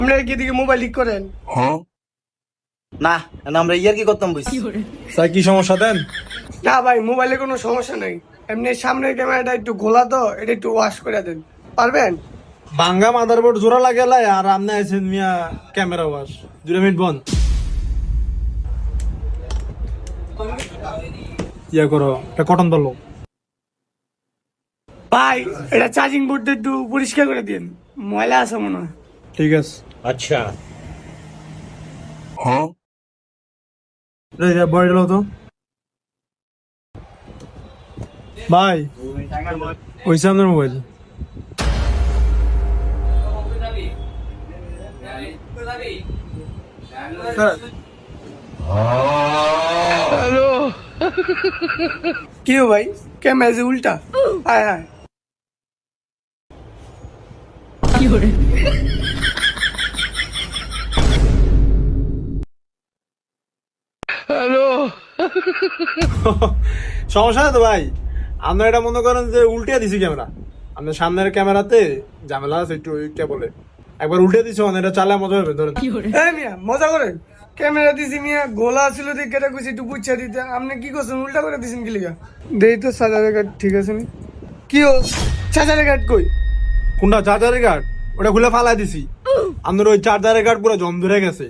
আপনারা কি দিকে মোবাইল লিক করেন? না আমরা ইয়ার কি করতাম বুঝছি। স্যার কি সমস্যা দেন? না ভাই, মোবাইলে কোনো সমস্যা নাই। এমনি সামনের ক্যামেরাটা একটু ঘোলা তো, এটা একটু ওয়াশ করে দেন, পারবেন? ভাঙ্গা মাদারবোর্ড জোড়া লাগালাই আর আপনি আছেন মিয়া ক্যামেরা ওয়াশ 2 মিনিট বন্ধ ইয়া করো এটা কটন পালো। ভাই এটা চার্জিং বোর্ডটা একটু পরিষ্কার করে দিন, ময়লা আছে মনে হয়। ঠিক আছে अच्छा বড় লো তো ভাই ওইসা আপনার মোবাইল কি हो भाई, कैमरा से उल्टा हाय हाय। সমস্যা না তো ভাই, আমরা এটা মনে করেন যে উল্টে দিছি ক্যামেরা। আমাদের সামনের ক্যামেরাতে ঝামেলা আছে একটু ওইটা বলে একবার উল্টে দিছি, মানে এটা চালা মজা হবে ধরেন। এই মিয়া মজা করেন, ক্যামেরা দিছি মিয়া, গোলা ছিল দেখে এটা কইছি একটু বুঝছা দিতে, আপনি কি করছেন? উল্টা করে দিছেন কি লিগা? দেই তো সাজারের কার্ড ঠিক আছে নি? কি ও সাজারের কার্ড কই? কোনটা চার্জারের কার্ড? ওটা খুলে ফালাই দিছি। আমাদের ওই চার্জারের কার্ড পুরো জম ধরে গেছে,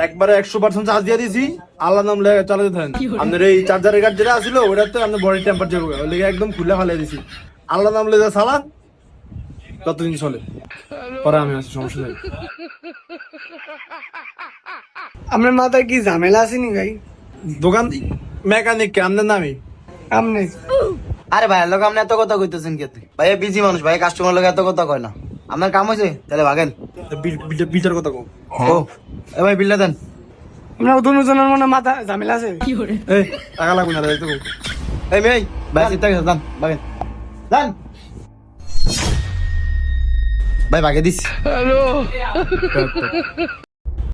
একবারে 100% চার্জ দিয়ে দিছি। আল্লাহ নাম লেগে চালাতে থাকেন। আমাদের এই চার্জারের কার্ড যেটা আছিল ওটাতে আমাদের বডি টেম্পারেচার হবে, ওই লেগে একদম খুলে ফালাই দিছি। আল্লাহ নাম লেগে চালান, ততদিন চলে। পরে আমি আছি, সমস্যা নেই। আপনার মাথায় কি ঝামেলা আছে নি ভাই? দোকান মেকানিক কে আমাদের নামই। আপনি আরে ভাই লোক আপনি এত কথা কইতেছেন কে? ভাই বিজি মানুষ, ভাই কাস্টমার লোক এত কথা কয় না। আপনার কাম হয়েছে তাহলে ভাগেন। বিটার কথা কম। ও এ ভাই বিলটা দেন। আপনার দুজনের মনে মাথা ঝামেলা আছে। এই টাকা লাগবে না রে, তো এই মেয়ে ভাই চিন্তা গেছে দেন ভাগেন দেন। ভাই ভাগে দিস।